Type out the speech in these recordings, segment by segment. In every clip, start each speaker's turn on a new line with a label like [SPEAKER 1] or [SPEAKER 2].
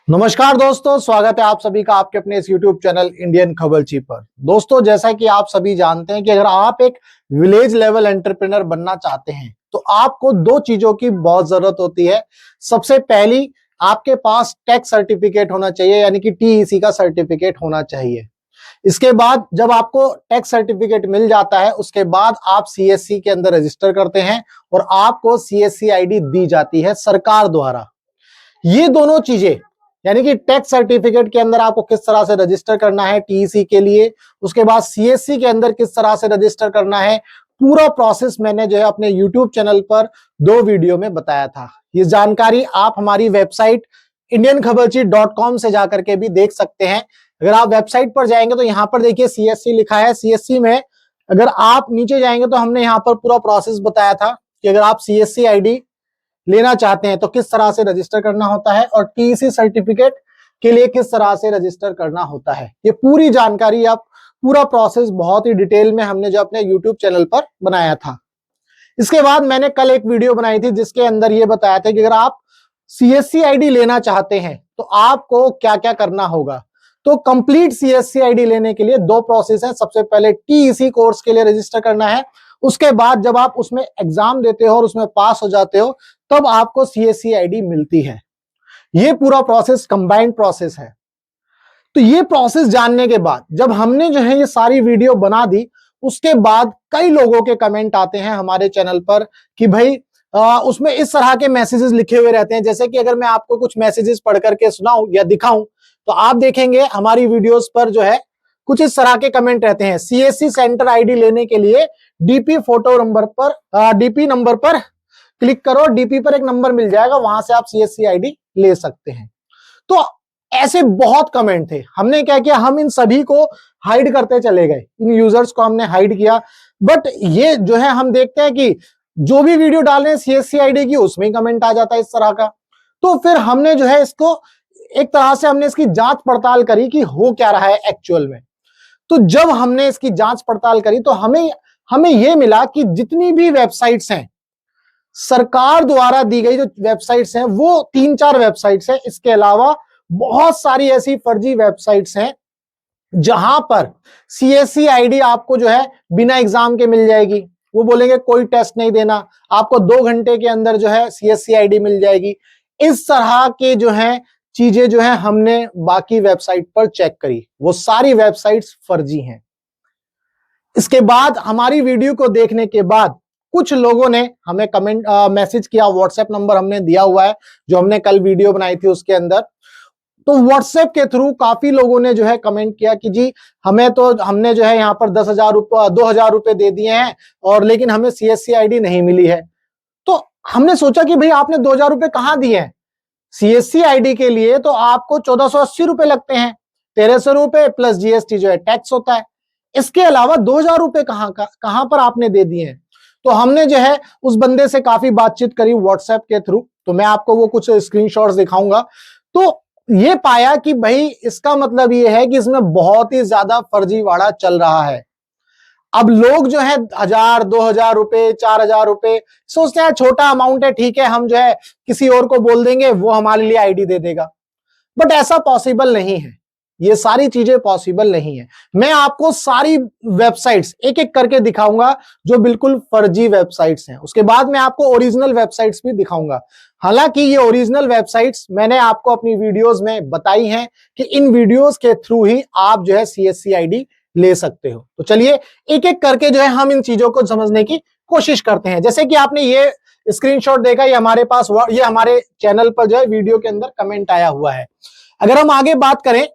[SPEAKER 1] नमस्कार दोस्तों, स्वागत है आप सभी का आपके अपने इस YouTube चैनल इंडियन खबरची पर। दोस्तों, जैसा कि आप सभी जानते हैं कि अगर आप एक विलेज लेवल एंटरप्रेन्योर बनना चाहते हैं तो आपको दो चीजों की बहुत जरूरत होती है। सबसे पहली, आपके पास टैक्स सर्टिफिकेट होना चाहिए, यानी कि टीईसी का सर्टिफिकेट होना चाहिए। इसके बाद जब आपको टैक्स सर्टिफिकेट मिल जाता है, उसके बाद आप सीएससी के अंदर रजिस्टर करते हैं और आपको सीएससी आईडी दी जाती है सरकार द्वारा। ये दोनों चीजें, यानी कि टैक्स सर्टिफिकेट के अंदर आपको किस तरह से रजिस्टर करना है टीईसी के लिए, उसके बाद सीएससी के अंदर किस तरह से रजिस्टर करना है, पूरा प्रोसेस मैंने जो है अपने यूट्यूब चैनल पर 2 वीडियो में बताया था। ये जानकारी आप हमारी वेबसाइट indianKhabarchi.com से जाकर के भी देख सकते हैं। अगर आप वेबसाइट पर जाएंगे तो यहाँ पर देखिए सीएससी लिखा है। सीएससी में अगर आप नीचे जाएंगे तो हमने यहाँ पर पूरा प्रोसेस बताया था कि अगर आप सीएससी आईडी लेना चाहते हैं तो किस तरह से रजिस्टर करना होता है और टीईसी सर्टिफिकेट के लिए किस तरह से रजिस्टर करना होता है। ये पूरी जानकारी, आप पूरा प्रोसेस बहुत ही डिटेल में हमने जो अपने यूट्यूब चैनल पर बनाया था। इसके बाद मैंने कल एक वीडियो बनाई थी जिसके अंदर ये बताया था कि अगर आप सीएससी आईडी लेना चाहते हैं तो आपको क्या क्या करना होगा। तो कंप्लीट सीएससी आईडी लेने के लिए 2 प्रोसेस है। सबसे पहले टीईसी कोर्स के लिए रजिस्टर करना है, उसके बाद जब आप उसमें एग्जाम देते हो और उसमें पास हो जाते हो तब आपको सीएससी आईडी मिलती है। ये पूरा प्रोसेस कंबाइंड प्रोसेस है। तो ये प्रोसेस जानने के बाद जब हमने जो है ये सारी वीडियो बना दी, उसके बाद कई लोगों के कमेंट आते हैं हमारे चैनल पर कि भाई उसमें इस तरह के मैसेजेस लिखे हुए रहते हैं। जैसे कि अगर मैं आपको कुछ मैसेजेस पढ़ करके सुनाऊं या दिखाऊं तो आप देखेंगे हमारी वीडियोस पर जो है कुछ इस तरह के कमेंट रहते हैं। सीएससी सेंटर आईडी लेने के लिए डीपी फोटो नंबर पर डीपी नंबर पर क्लिक करो, डीपी पर एक नंबर मिल जाएगा, वहां से आप सीएससी आईडी ले सकते हैं। तो ऐसे बहुत कमेंट थे। हमने क्या किया, हम इन सभी को हाइड करते चले गए, इन यूजर्स को हमने हाइड किया। बट ये जो है हम देखते हैं कि जो भी वीडियो डाल रहे हैं सीएससी आईडी की, उसमें कमेंट आ जाता है इस तरह का। तो फिर हमने जो है इसको एक तरह से हमने इसकी जांच पड़ताल करी कि हो क्या रहा है एक्चुअल में। तो जब हमने इसकी जांच पड़ताल करी तो हमें यह मिला कि जितनी भी वेबसाइट्स हैं, सरकार द्वारा दी गई जो वेबसाइट्स हैं वो 3-4 वेबसाइट्स हैं। इसके अलावा बहुत सारी ऐसी फर्जी वेबसाइट्स हैं जहां पर सीएससी आईडी आपको जो है बिना एग्जाम के मिल जाएगी। वो बोलेंगे कोई टेस्ट नहीं देना, आपको 2 घंटे के अंदर जो है सीएससी आईडी मिल जाएगी। इस तरह के जो है चीजें जो है हमने बाकी वेबसाइट पर चेक करी, वो सारी वेबसाइट्स फर्जी हैं। इसके बाद हमारी वीडियो को देखने के बाद कुछ लोगों ने हमें कमेंट मैसेज किया। व्हाट्सएप नंबर हमने दिया हुआ है जो हमने कल वीडियो बनाई थी उसके अंदर। तो व्हाट्सएप के थ्रू काफी लोगों ने जो है कमेंट किया कि जी हमने जो है यहाँ पर 2,000 रुपए दे दिए हैं और लेकिन हमें सीएससी आईडी नहीं मिली है। तो हमने सोचा कि भाई आपने 2,000 रुपए कहाँ दिए हैं? सीएससी आईडी के लिए तो आपको 1,480 रुपए लगते हैं, 1,300 रुपए प्लस जीएसटी जो है टैक्स होता है। इसके अलावा 2,000 रुपए कहां पर आपने दे दिए हैं? तो हमने जो है उस बंदे से काफी बातचीत करी व्हाट्सएप के थ्रू। तो मैं आपको वो कुछ स्क्रीनशॉट्स दिखाऊंगा। तो ये पाया कि भाई इसका मतलब ये है कि इसमें बहुत ही ज्यादा फर्जीवाड़ा चल रहा है। अब लोग जो है 1,000, 2,000 रुपए, 4,000 रुपए सोचते हैं छोटा अमाउंट है, ठीक है हम जो है किसी और को बोल देंगे वो हमारे लिए आईडी दे देगा। बट ऐसा पॉसिबल नहीं है, ये सारी चीजें पॉसिबल नहीं है। मैं आपको सारी वेबसाइट्स एक एक करके दिखाऊंगा जो बिल्कुल फर्जी वेबसाइट्स हैं। उसके बाद मैं आपको ओरिजिनल वेबसाइट्स भी दिखाऊंगा। हालांकि ये ओरिजिनल वेबसाइट्स मैंने आपको अपनी वीडियोस में बताई हैं कि इन वीडियोस के थ्रू ही आप जो है सीएससी आईडी ले सकते हो। तो चलिए एक एक करके जो है हम इन चीजों को समझने की कोशिश करते हैं। जैसे कि आपने ये स्क्रीनशॉट देखा, ये हमारे पास, ये हमारे चैनल पर जो है वीडियो के अंदर कमेंट आया हुआ है। अगर हम आगे बात करें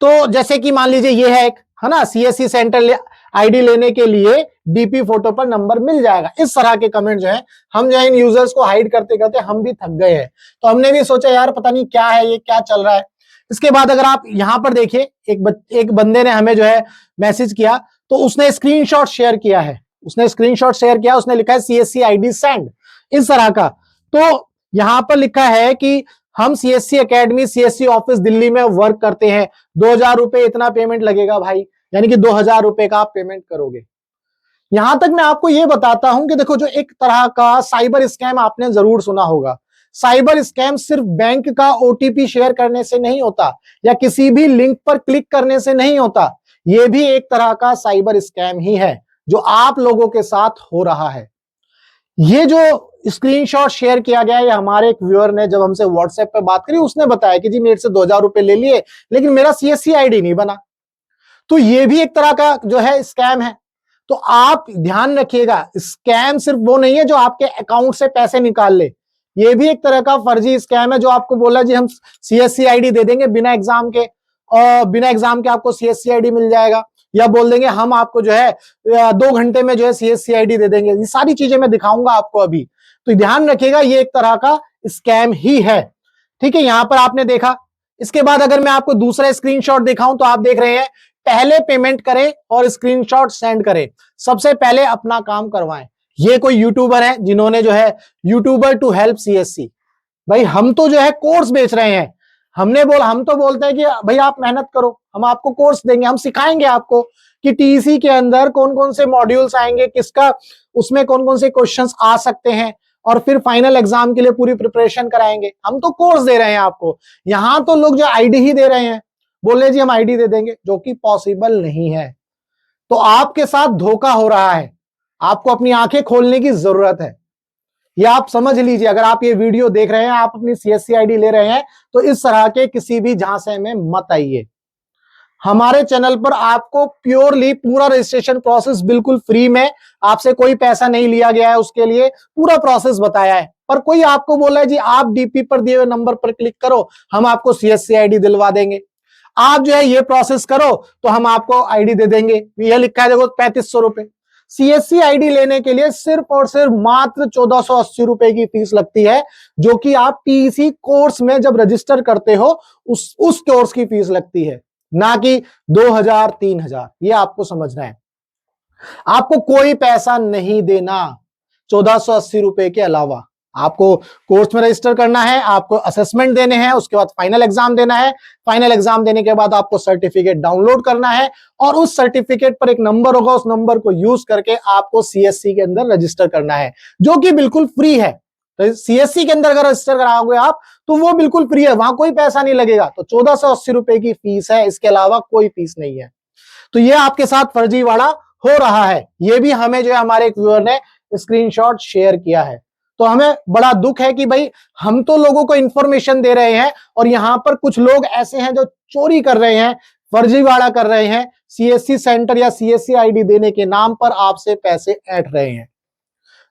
[SPEAKER 1] तो जैसे कि मान लीजिए ये है एक, है ना, सीएससी सेंटर आईडी लेने के लिए डीपी फोटो पर नंबर मिल जाएगा। इस तरह के कमेंट जो है हम जो है इन यूजर्स को हाइड करते करते हम भी थक गए हैं। तो हमने भी सोचा यार पता नहीं क्या है, ये क्या चल रहा है। इसके बाद अगर आप यहां पर देखिए, एक बंदे ने हमें जो है मैसेज किया, तो उसने स्क्रीनशॉट शेयर किया है। उसने लिखा है सीएससी आईडी सेंड, इस तरह का। तो यहां पर लिखा है कि हम CSC academy CSC office Delhi में वर्क करते हैं, 2,000 रुपए इतना पेमेंट लगेगा भाई, यानी कि 2,000 रुपए का आप पेमेंट करोगे। यहां तक मैं आपको यह बताता हूं कि देखो, जो एक तरह का साइबर स्कैम आपने जरूर सुना होगा। साइबर स्कैम सिर्फ बैंक का ओटीपी शेयर करने से नहीं होता या किसी भी लिंक पर क्लिक करने से नहीं होता। यह भी एक तरह का साइबर स्कैम ही है जो आप लोगों के साथ हो रहा है। ये जो स्क्रीनशॉट शेयर किया गया है, हमारे एक व्यूअर ने जब हमसे व्हाट्सएप पे बात करी, उसने बताया कि जी मेरे से 2000 रुपए ले लिए लेकिन मेरा सीएससी आईडी नहीं बना। तो ये भी एक तरह का जो है स्कैम है। तो आप ध्यान रखिएगा, स्कैम सिर्फ वो नहीं है जो आपके अकाउंट से पैसे निकाल ले, ये भी एक तरह का फर्जी स्कैम है जो आपको बोला जी हम सीएससी आईडी दे देंगे बिना एग्जाम के, और बिना एग्जाम के आपको सीएससी आईडी मिल जाएगा, या बोल देंगे हम आपको जो है 2 घंटे में जो है सीएससी आईडी दे देंगे। ये सारी चीजें मैं दिखाऊंगा आपको अभी। तो ध्यान रखिएगा, ये एक तरह का स्कैम ही है। ठीक है, यहां पर आपने देखा। इसके बाद अगर मैं आपको दूसरा स्क्रीनशॉट दिखाऊं तो आप देख रहे हैं, पहले पेमेंट करें और स्क्रीनशॉट सेंड करें। सबसे पहले अपना काम करवाएं। ये कोई यूट्यूबर है जिन्होंने जो है यूट्यूबर टू हेल्प सीएससी, भाई हम तो जो है कोर्स बेच रहे हैं। हम तो बोलते हैं कि भाई आप मेहनत करो, हम आपको कोर्स देंगे, हम सिखाएंगे आपको कि टीईसी के अंदर कौन कौन से मॉड्यूल्स आएंगे, किसका उसमें कौन कौन से क्वेश्चंस आ सकते हैं, और फिर फाइनल एग्जाम के लिए पूरी प्रिपरेशन कराएंगे। हम तो कोर्स दे रहे हैं आपको। यहां तो लोग जो आईडी ही दे रहे हैं, बोल रहे जी हम आईडी दे देंगे, जो कि पॉसिबल नहीं है। तो आपके साथ धोखा हो रहा है, आपको अपनी आंखें खोलने की जरूरत है। ये आप समझ लीजिए, अगर आप ये वीडियो देख रहे हैं, आप अपनी सीएससी आईडी ले रहे हैं, तो इस तरह के किसी भी झांसे में मत आइए। हमारे चैनल पर आपको प्योरली पूरा रजिस्ट्रेशन प्रोसेस बिल्कुल फ्री में, आपसे कोई पैसा नहीं लिया गया है, उसके लिए पूरा प्रोसेस बताया है। पर कोई आपको बोला है जी आप डीपी पर दिए हुए नंबर पर क्लिक करो, हम आपको सीएससी आईडी दिलवा देंगे, आप जो है ये प्रोसेस करो तो हम आपको आईडी दे देंगे। यह लिखा है देखो 3500 रुपए। सीएससी आईडी लेने के लिए सिर्फ और सिर्फ मात्र 1480 रुपए की फीस लगती है, जो कि आप टीईसी कोर्स में जब रजिस्टर करते हो उस कोर्स की फीस लगती है, ना कि 2000 3000। ये आपको समझना है। आपको कोई पैसा नहीं देना 1480 रुपए के अलावा। आपको कोर्स में रजिस्टर करना है, आपको असेसमेंट देने हैं, उसके बाद फाइनल एग्जाम देना है, फाइनल एग्जाम देने के बाद आपको सर्टिफिकेट डाउनलोड करना है, और उस सर्टिफिकेट पर एक नंबर होगा, उस नंबर को यूज करके आपको सीएससी के अंदर रजिस्टर करना है, जो कि बिल्कुल फ्री है। तो सीएससी के अंदर अगर रजिस्टर कराओगे आप तो वो बिल्कुल फ्री है, वहां कोई पैसा नहीं लगेगा। तो 1480 रुपए की फीस है, इसके अलावा कोई फीस नहीं है। तो ये आपके साथ फर्जीवाड़ा हो रहा है। ये भी हमें जो है हमारे एक व्यूअर ने स्क्रीनशॉट शेयर किया है। तो हमें बड़ा दुख है कि भाई हम तो लोगों को इंफॉर्मेशन दे रहे हैं और यहां पर कुछ लोग ऐसे हैं जो चोरी कर रहे हैं, फर्जीवाड़ा कर रहे हैं, सीएससी सेंटर या सीएससी आईडी देने के नाम पर आपसे पैसे ऐंठ रहे हैं।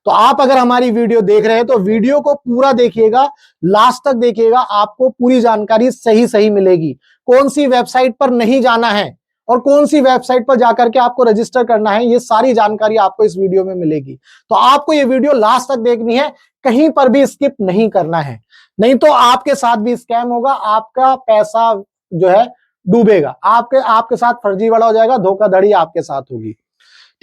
[SPEAKER 1] तो आप अगर हमारी वीडियो देख रहे हैं तो वीडियो को पूरा देखिएगा, लास्ट तक देखिएगा, आपको पूरी जानकारी सही सही मिलेगी। कौन सी वेबसाइट पर नहीं जाना है और कौन सी वेबसाइट पर जाकर के आपको रजिस्टर करना है, ये सारी जानकारी आपको इस वीडियो में मिलेगी। तो आपको ये वीडियो लास्ट तक देखनी है, कहीं पर भी स्किप नहीं करना है, नहीं तो आपके साथ भी स्कैम होगा, आपका पैसा जो है डूबेगा, आपके साथ फर्जीवाड़ा हो जाएगा, धोखाधड़ी आपके साथ होगी।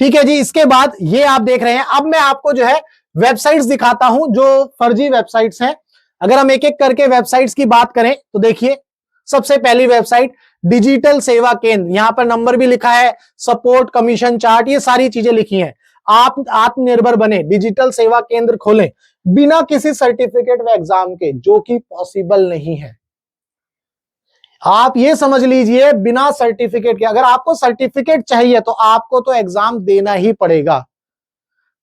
[SPEAKER 1] ठीक है जी। इसके बाद ये आप देख रहे हैं, अब मैं आपको जो है वेबसाइट्स दिखाता हूं जो फर्जी वेबसाइट्स हैं। अगर हम एक एक करके वेबसाइट्स की बात करें तो देखिए, सबसे पहली वेबसाइट डिजिटल सेवा केंद्र, यहां पर नंबर भी लिखा है, सपोर्ट, कमीशन चार्ट, ये सारी चीजें लिखी हैं। आप आत्मनिर्भर बने, डिजिटल सेवा केंद्र खोलें बिना किसी सर्टिफिकेट व एग्जाम के, जो कि पॉसिबल नहीं है। आप ये समझ लीजिए, बिना सर्टिफिकेट के, अगर आपको सर्टिफिकेट चाहिए तो आपको तो एग्जाम देना ही पड़ेगा।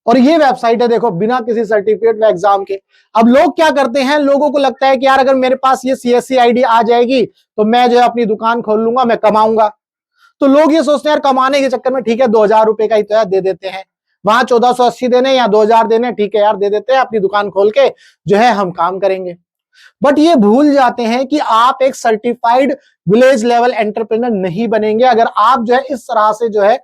[SPEAKER 1] और ये वेबसाइट है देखो, बिना किसी सर्टिफिकेट व एग्जाम के। अब लोग क्या करते हैं, लोगों को लगता है कि यार अगर मेरे पास ये सीएससी आईडी आ जाएगी तो मैं जो है अपनी दुकान खोल लूंगा, मैं कमाऊंगा। तो लोग ये सोचते हैं यार कमाने के चक्कर में, ठीक है 2000 रुपए का ही तो यार दे देते हैं, वहां 1480 देने या 2000 देने, ठीक है यार दे देते हैं, अपनी दुकान खोल के जो है हम काम करेंगे। बट ये भूल जाते हैं कि आप एक सर्टिफाइड विलेज लेवल एंटरप्रेन्योर नहीं बनेंगे अगर आप जो है इस तरह से जो है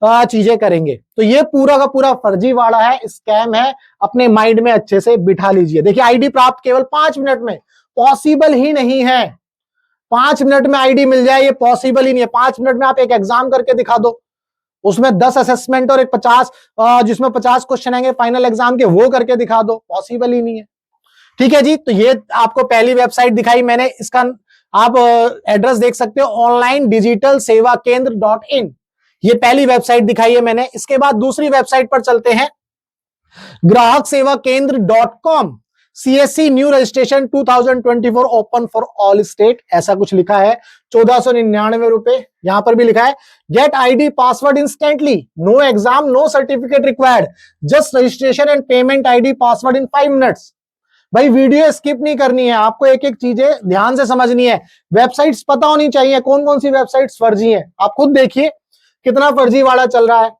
[SPEAKER 1] चीजें करेंगे। तो ये पूरा का पूरा फर्जीवाड़ा है, स्कैम है, अपने माइंड में अच्छे से बिठा लीजिए। देखिए, आईडी प्राप्त केवल 5 मिनट में, पॉसिबल ही नहीं है। 5 मिनट में आईडी मिल जाए, ये पॉसिबल ही नहीं है। 5 मिनट में आप एक एग्जाम करके दिखा दो, उसमें 10 असेसमेंट और एक 50 जिसमें 50 क्वेश्चन आएंगे फाइनल एग्जाम के, वो करके दिखा दो, पॉसिबल ही नहीं है। ठीक है जी। तो ये आपको पहली वेबसाइट दिखाई मैंने, इसका आप एड्रेस देख सकते हो, ऑनलाइन डिजिटल सेवा केंद्र .in, ये पहली वेबसाइट दिखाई है मैंने। इसके बाद दूसरी वेबसाइट पर चलते हैं, ग्राहक सेवा केंद्र .com। CSC new registration 2024 open for all state, ऐसा कुछ लिखा है। 1499 रुपए। यहां पर भी लिखा है get ID password instantly, no exam no certificate required, just registration and payment ID password in 5 minutes. भाई वीडियो स्किप नहीं करनी है, आपको एक एक चीजें ध्यान से समझनी है। वेबसाइट्स पता होनी चाहिए कौन कौन सी वेबसाइट्स फर्जी हैं। आप खुद देखिए कितना फर्जीवाड़ा चल रहा है।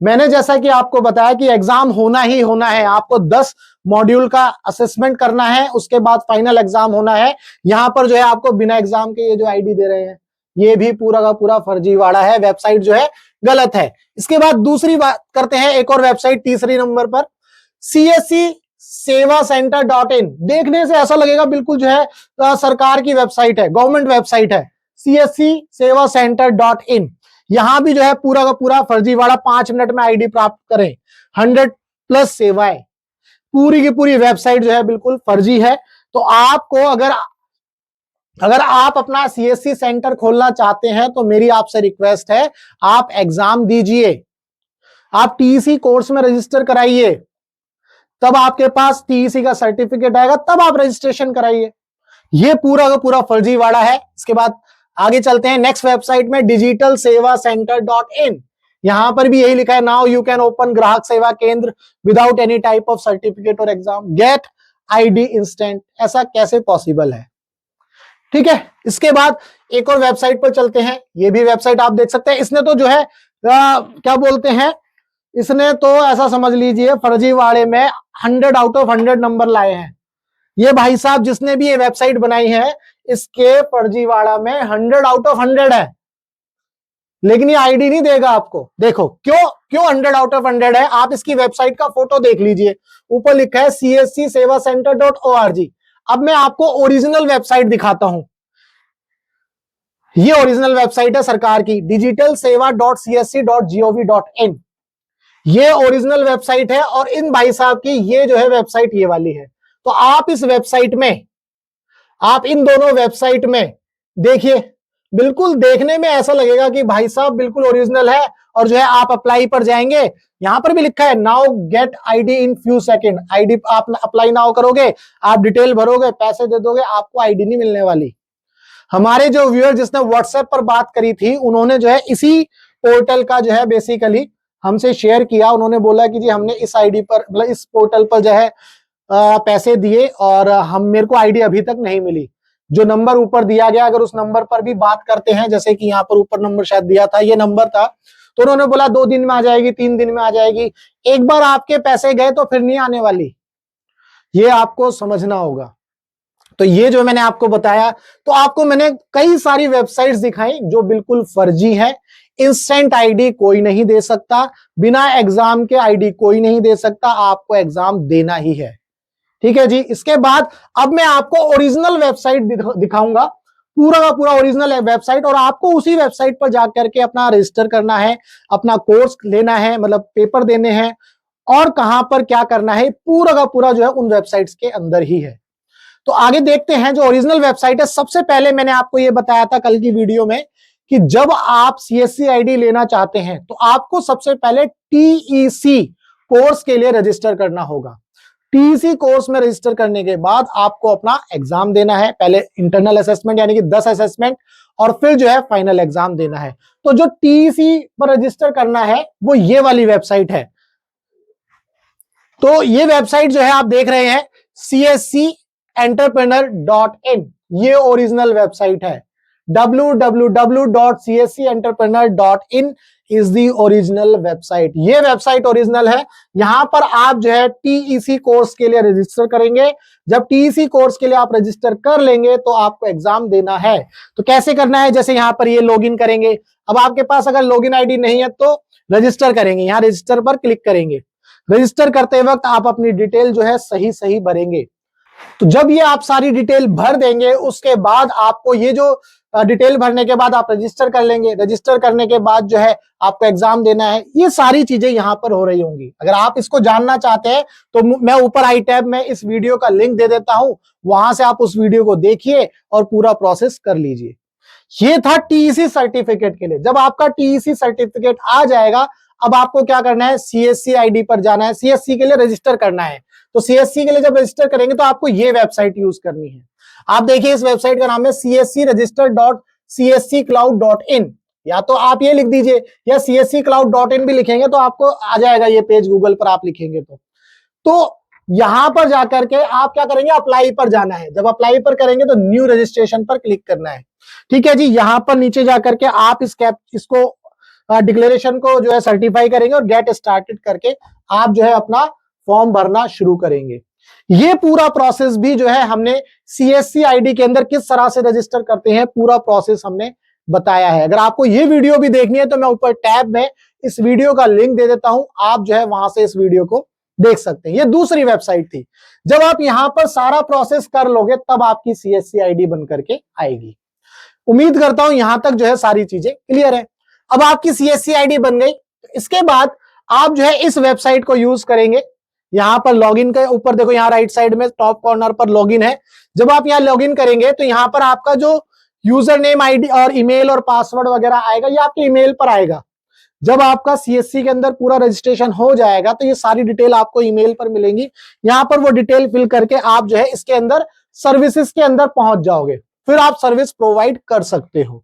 [SPEAKER 1] मैंने जैसा कि आपको बताया कि एग्जाम होना ही होना है, आपको 10 मॉड्यूल का असेसमेंट करना है, उसके बाद फाइनल एग्जाम होना है। यहां पर जो है आपको बिना एग्जाम के ये जो आईडी दे रहे हैं, ये भी पूरा का पूरा फर्जीवाड़ा है, वेबसाइट जो है गलत है। इसके बाद दूसरी बात करते हैं, एक और वेबसाइट तीसरी नंबर पर CSC सेवा सेंटर .in। देखने से ऐसा लगेगा बिल्कुल जो है सरकार की वेबसाइट है, गवर्नमेंट वेबसाइट है, CSC सेवा सेंटर .in। यहां भी जो है पूरा का पूरा फर्जीवाड़ा, 5 मिनट में आईडी प्राप्त करें, 100+ सेवाएं, पूरी की पूरी वेबसाइट जो है बिल्कुल फर्जी है। तो आपको अगर आप अपना CSC सेंटर खोलना चाहते हैं तो मेरी आपसे रिक्वेस्ट है, आप एग्जाम दीजिए, आप TEC कोर्स में रजिस्टर कराइए, तब आपके पास TEC का सर्टिफिकेट आएगा, तब आप रजिस्ट्रेशन कराइए। ये पूरा का पूरा फर्जीवाड़ा है। इसके बाद आगे चलते हैं नेक्स्ट वेबसाइट में, डिजिटल सेवा सेंटर .in। यहां पर भी यही लिखा है, नाउ यू कैन ओपन ग्राहक सेवा केंद्र without any type of certificate और एग्जाम, गेट आईडी इंस्टेंट। ऐसा कैसे पॉसिबल है? ठीक है। इसके बाद एक और वेबसाइट पर चलते हैं, ये भी वेबसाइट आप देख सकते हैं। इसने तो जो है क्या बोलते हैं, इसने तो ऐसा समझ लीजिए फर्जीवाड़े में 100 आउट ऑफ 100 नंबर लाए हैं। ये भाई साहब जिसने भी ये वेबसाइट बनाई है, इसके फर्जीवाड़ा में 100 आउट ऑफ 100 है, लेकिन ये आईडी नहीं देगा आपको। देखो क्यों 100 आउट ऑफ 100 है, आप इसकी वेबसाइट का फोटो देख लीजिए, ऊपर लिखा है CSC सेवा सेंटर .org। अब मैं आपको ओरिजिनल वेबसाइट दिखाता हूं। ये ओरिजिनल वेबसाइट है सरकार की, डिजिटल सेवा .csc.gov.in। ये ओरिजिनल वेबसाइट है और इन भाई साहब की ये जो है वेबसाइट ये वाली है। तो आप इस वेबसाइट में, आप इन दोनों वेबसाइट में देखिए, बिल्कुल देखने में ऐसा लगेगा कि भाई साहब बिल्कुल ओरिजिनल है। और जो है आप अप्लाई पर जाएंगे, यहां पर भी लिखा है now get ID in few second. ID आप अप्लाई नाउ करोगे, आप डिटेल भरोगे, पैसे दे दोगे, आपको आईडी नहीं मिलने वाली। हमारे जो व्यूअर जिसने व्हाट्सएप पर बात करी थी, उन्होंने जो है इसी पोर्टल का जो है बेसिकली हमसे शेयर किया। उन्होंने बोला कि जी हमने इस आईडी पर, मतलब इस पोर्टल पर जो है पैसे दिए और मेरे को आईडी अभी तक नहीं मिली। जो नंबर ऊपर दिया गया, अगर उस नंबर पर भी बात करते हैं, जैसे कि यहाँ पर ऊपर नंबर शायद दिया था, ये नंबर था, तो उन्होंने बोला 2 दिन में आ जाएगी, 3 दिन में आ जाएगी। एक बार आपके पैसे गए तो फिर नहीं आने वाली, ये आपको समझना होगा। तो ये जो मैंने आपको बताया, तो आपको मैंने कई सारी वेबसाइट्स दिखाई जो बिल्कुल फर्जी है। इंस्टेंट आईडी कोई नहीं दे सकता, बिना एग्जाम के आईडी कोई नहीं दे सकता, आपको एग्जाम देना ही है। ठीक है जी। इसके बाद अब मैं आपको ओरिजिनल वेबसाइट दिखाऊंगा, पूरा का पूरा ओरिजिनल वेबसाइट, और आपको उसी वेबसाइट पर जाकर के अपना रजिस्टर करना है, अपना कोर्स लेना है, मतलब पेपर देने हैं, और कहां पर क्या करना है, पूरा का पूरा जो है उन वेबसाइट्स के अंदर ही है। तो आगे देखते हैं जो ओरिजिनल वेबसाइट है। सबसे पहले मैंने आपको यह बताया था कल की वीडियो में कि जब आप CSC आईडी लेना चाहते हैं तो आपको सबसे पहले TEC कोर्स के लिए रजिस्टर करना होगा। TEC कोर्स में रजिस्टर करने के बाद आपको अपना एग्जाम देना है, पहले इंटरनल असेसमेंट यानी कि 10 असेसमेंट, और फिर जो है फाइनल एग्जाम देना है। तो जो TEC पर रजिस्टर करना है वो ये वाली वेबसाइट है। तो ये वेबसाइट जो है आप देख रहे हैं CSCentrepreneur.in, ये ओरिजिनल वेबसाइट है। www.cscentrepreneur.in is the original website. ये वेबसाइट ओरिजिनल है। यहां पर आप जो है TEC कोर्स के लिए रजिस्टर करेंगे। जब TEC कोर्स के लिए आप रजिस्टर कर लेंगे तो आपको एग्जाम देना है। तो कैसे करना है, जैसे यहां पर ये लॉगिन करेंगे। अब आपके पास अगर लॉगिन आईडी नहीं है तो रजिस्टर करेंगे, यहां रजिस्टर पर क्लिक करेंगे। रजिस्टर करते वक्त आप अपनी डिटेल जो है सही भरेंगे। तो जब ये आप सारी डिटेल भर देंगे, उसके बाद आपको ये जो डिटेल भरने के बाद आप रजिस्टर कर लेंगे। रजिस्टर करने के बाद जो है आपको एग्जाम देना है। ये सारी चीजें यहां पर हो रही होंगी। अगर आप इसको जानना चाहते हैं तो मैं ऊपर आई टैब में इस वीडियो का लिंक दे देता हूं, वहां से आप उस वीडियो को देखिए और पूरा प्रोसेस कर लीजिए। ये था TEC सर्टिफिकेट के लिए। जब आपका TEC सर्टिफिकेट आ जाएगा, अब आपको क्या करना है, सीएससी आईडी पर जाना है, सीएससी के लिए रजिस्टर करना है। तो सीएससी के लिए जब रजिस्टर करेंगे तो आपको ये वेबसाइट यूज करनी है। आप देखिए इस वेबसाइट का नाम है cscregister.csccloud.in, या तो आप ये लिख दीजिए या csccloud.in भी लिखेंगे तो आपको आ जाएगा ये पेज, गूगल पर आप लिखेंगे तो यहां पर जाकर के आप क्या करेंगे, अप्लाई पर जाना है। जब अप्लाई पर करेंगे तो न्यू रजिस्ट्रेशन पर क्लिक करना है। ठीक है जी, यहां पर नीचे जाकर के आप इसको डिक्लेरेशन को जो है सर्टिफाई करेंगे और गेट स्टार्टेड करके आप जो है अपना फॉर्म भरना शुरू करेंगे। ये पूरा प्रोसेस भी जो है हमने सीएससी आईडी के अंदर किस तरह से रजिस्टर करते हैं, पूरा प्रोसेस हमने बताया है। अगर आपको ये वीडियो भी देखनी है तो मैं ऊपर टैब में इस वीडियो का लिंक दे देता हूं, आप जो है वहां से इस वीडियो को देख सकते हैं। ये दूसरी वेबसाइट थी। जब आप यहां पर सारा प्रोसेस कर लोगे तब आपकी सीएससी आईडी बन करके आएगी। उम्मीद करता हूं यहां तक जो है सारी चीजें क्लियर है। अब आपकी सीएससी आईडी बन गई, इसके बाद आप जो है इस वेबसाइट को यूज करेंगे। यहां पर लॉगिन के ऊपर देखो, यहां राइट साइड में टॉप कॉर्नर पर लॉगिन है। जब आप यहां लॉगिन करेंगे तो यहां पर आपका जो यूजर नेम, आईडी और ईमेल और पासवर्ड वगैरह आएगा, ये आपके ईमेल पर आएगा। जब आपका सीएससी के अंदर पूरा रजिस्ट्रेशन हो जाएगा तो ये सारी डिटेल आपको ईमेल पर मिलेंगी। यहां पर वो डिटेल फिल करके आप जो है इसके अंदर सर्विसेज के अंदर पहुंच जाओगे, फिर आप सर्विस प्रोवाइड कर सकते हो।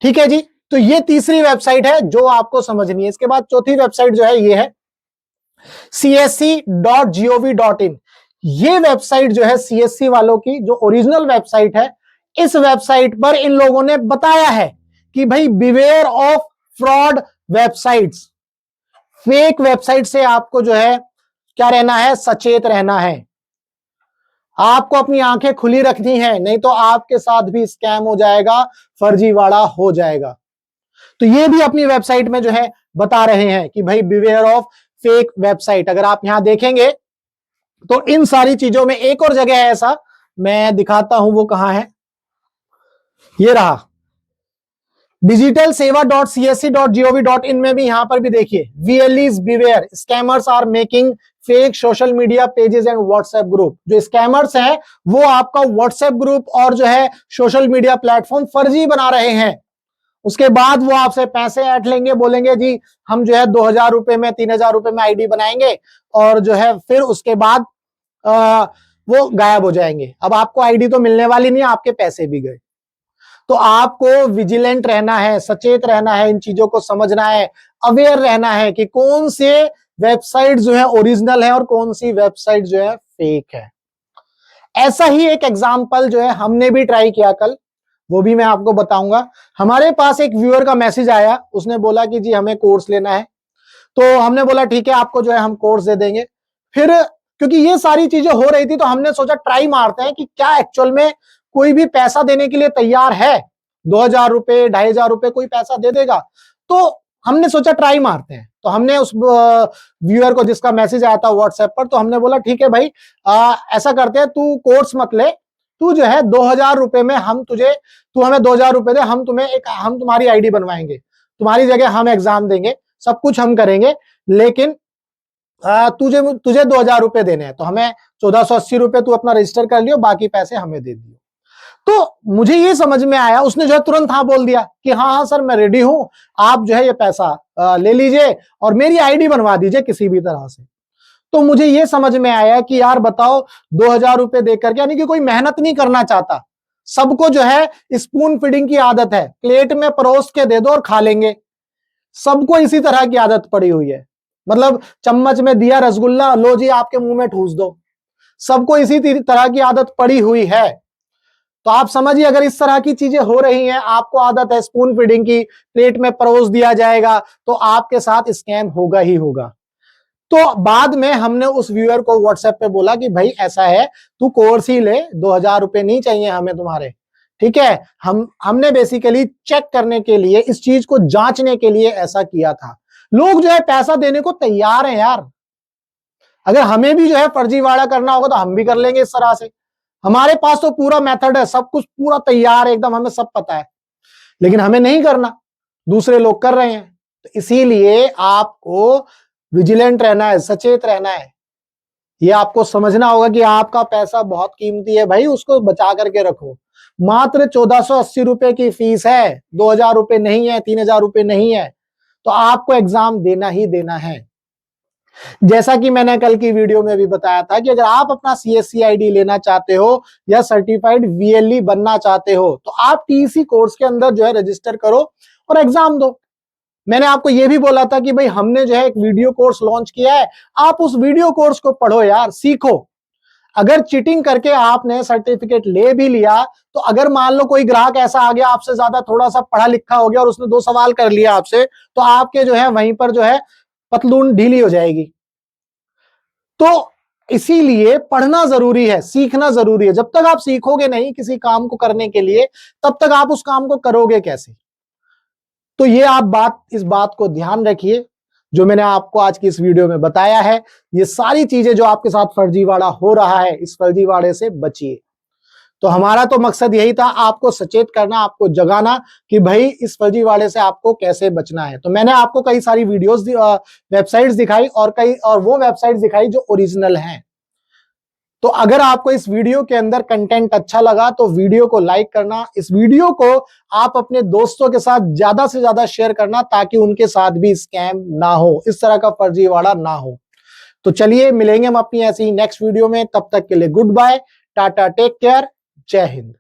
[SPEAKER 1] ठीक है जी, तो ये तीसरी वेबसाइट है जो आपको समझनी है। इसके बाद चौथी वेबसाइट जो है ये है csc.gov.in। ये वेबसाइट जो है सीएससी वालों की जो ओरिजिनल वेबसाइट है, इस वेबसाइट पर इन लोगों ने बताया है कि भाई beware of fraud websites, fake website से आपको जो है क्या रहना है, सचेत रहना है। आपको अपनी आंखें खुली रखनी है, नहीं तो आपके साथ भी स्कैम हो जाएगा, फर्जीवाड़ा हो जाएगा। तो ये भी अपनी वेबसाइट में जो है बता रहे हैं कि भाई बिवेयर ऑफ फेक वेबसाइट। अगर आप यहां देखेंगे तो इन सारी चीजों में एक और जगह है ऐसा, मैं दिखाता हूं वो कहां है, ये रहा digitalseva.csc.gov.in में भी यहां पर भी देखिए, VLEs beware, scammers are making fake social media pages and WhatsApp group। जो स्कैमर्स हैं वो आपका WhatsApp ग्रुप और जो है सोशल मीडिया प्लेटफॉर्म फर्जी बना रहे हैं। उसके बाद वो आपसे पैसे ऐंठ लेंगे, बोलेंगे जी हम जो है 2000 रुपए में, 3000 रुपए में आईडी बनाएंगे और जो है फिर उसके बाद वो गायब हो जाएंगे। अब आपको आईडी तो मिलने वाली नहीं, आपके पैसे भी गए। तो आपको विजिलेंट रहना है, सचेत रहना है, इन चीजों को समझना है, अवेयर रहना है कि कौन से वेबसाइट जो है ओरिजिनल है और कौन सी वेबसाइट जो है फेक है। ऐसा ही एक एग्जांपल जो है हमने भी ट्राई किया कल, वो भी मैं आपको बताऊंगा। हमारे पास एक व्यूअर का मैसेज आया, उसने बोला कि जी हमें कोर्स लेना है। तो हमने बोला ठीक है आपको जो है हम कोर्स दे देंगे। फिर क्योंकि ये सारी चीजें हो रही थी तो हमने सोचा ट्राई मारते हैं कि क्या एक्चुअल में कोई भी पैसा देने के लिए तैयार है, 2000 रुपए, 2500 रुपए कोई पैसा दे देगा। तो हमने सोचा ट्राई मारते हैं। तो हमने उस व्यूअर को, जिसका मैसेज आया था व्हाट्सएप पर, तो हमने बोला ठीक है भाई ऐसा करते हैं, तू कोर्स मत ले, तू जो है 2000 रुपए में तू हमें 2000 रुपए दे, हम तुम्हारी आईडी बनवाएंगे, तुम्हारी जगह हम एग्जाम देंगे, सब कुछ हम करेंगे, लेकिन तुझे 2000 रुपए देने हैं। तो हमें 1480 रुपए तू अपना रजिस्टर कर लियो, बाकी पैसे हमें दे दियो। तो मुझे ये समझ में आया, उसने जो है तुरंत हाँ बोल दिया कि हाँ सर मैं रेडी हूं, आप जो है ये पैसा ले लीजिए और मेरी आईडी बनवा दीजिए किसी भी तरह से। तो मुझे ये समझ में आया कि यार बताओ 2000 रुपए देकर के, यानी कि कोई मेहनत नहीं करना चाहता, सबको जो है स्पून फीडिंग की आदत है, प्लेट में परोस के दे दो और खा लेंगे। सबको इसी तरह की आदत पड़ी हुई है, मतलब चम्मच में दिया रसगुल्ला, लो जी आपके मुंह में ठूस दो। सबको इसी तरह की आदत पड़ी हुई है। तो आप समझिए अगर इस तरह की चीजें हो रही हैं, आपको आदत है स्पून फीडिंग की, प्लेट में परोस दिया जाएगा, तो आपके साथ स्कैम होगा ही होगा। तो बाद में हमने उस व्यूअर को व्हाट्सएप पे बोला कि भाई ऐसा है, तू कोर्स ही ले, 2000 रुपए नहीं चाहिए हमें तुम्हारे, ठीक है। हमने बेसिकली चेक करने के लिए, इस चीज को जांचने के लिए ऐसा किया था। लोग जो है पैसा देने को तैयार हैं यार। अगर हमें भी जो है फर्जीवाड़ा करना होगा तो हम भी कर लेंगे इस तरह से। हमारे पास तो पूरा मेथड है, सब कुछ पूरा तैयार है एकदम, हमें सब पता है, लेकिन हमें नहीं करना, दूसरे लोग कर रहे हैं। तो इसीलिए आपको विजिलेंट रहना है, सचेत रहना है। ये आपको समझना होगा कि आपका पैसा बहुत कीमती है भाई, उसको बचा करके रखो। मात्र 1480 रुपए की फीस है, 2000 रुपए नहीं है, 3000 रुपए नहीं है। तो आपको एग्जाम देना ही देना है। जैसा कि मैंने कल की वीडियो में भी बताया था कि अगर आप अपना CSCID लेना चाहते हो या सर्टिफाइड VLE बनना चाहते हो तो आप TEC कोर्स के अंदर जो है रजिस्टर करो और एग्जाम दो। मैंने आपको यह भी बोला था कि भाई हमने जो है एक वीडियो कोर्स लॉन्च किया है, आप उस वीडियो कोर्स को पढ़ो यार, सीखो। अगर चीटिंग करके आपने सर्टिफिकेट ले भी लिया तो अगर मान लो कोई ग्राहक ऐसा आ गया आपसे ज्यादा थोड़ा सा पढ़ा लिखा हो गया और उसने 2 सवाल कर लिया आपसे, तो आपके जो है वहीं पर जो है पतलून ढीली हो जाएगी। तो इसीलिए पढ़ना जरूरी है, सीखना जरूरी है। जब तक आप सीखोगे नहीं किसी काम को करने के लिए, तब तक आप उस काम को करोगे कैसे? तो ये आप इस बात को ध्यान रखिए जो मैंने आपको आज की इस वीडियो में बताया है। ये सारी चीजें जो आपके साथ फर्जीवाड़ा हो रहा है, इस फर्जीवाड़े से बचिए। तो हमारा तो मकसद यही था, आपको सचेत करना, आपको जगाना कि भाई इस फर्जीवाड़े से आपको कैसे बचना है। तो मैंने आपको कई सारी वीडियोस वेबसाइट्स दिखाई और वो वेबसाइट्स दिखाई जो ओरिजिनल हैं। तो अगर आपको इस वीडियो के अंदर कंटेंट अच्छा लगा तो वीडियो को लाइक करना, इस वीडियो को आप अपने दोस्तों के साथ ज्यादा से ज्यादा शेयर करना ताकि उनके साथ भी स्कैम ना हो, इस तरह का फर्जीवाड़ा ना हो। तो चलिए मिलेंगे हम अपनी ऐसी ही नेक्स्ट वीडियो में, तब तक के लिए good bye, tata, take care, Jai Hind.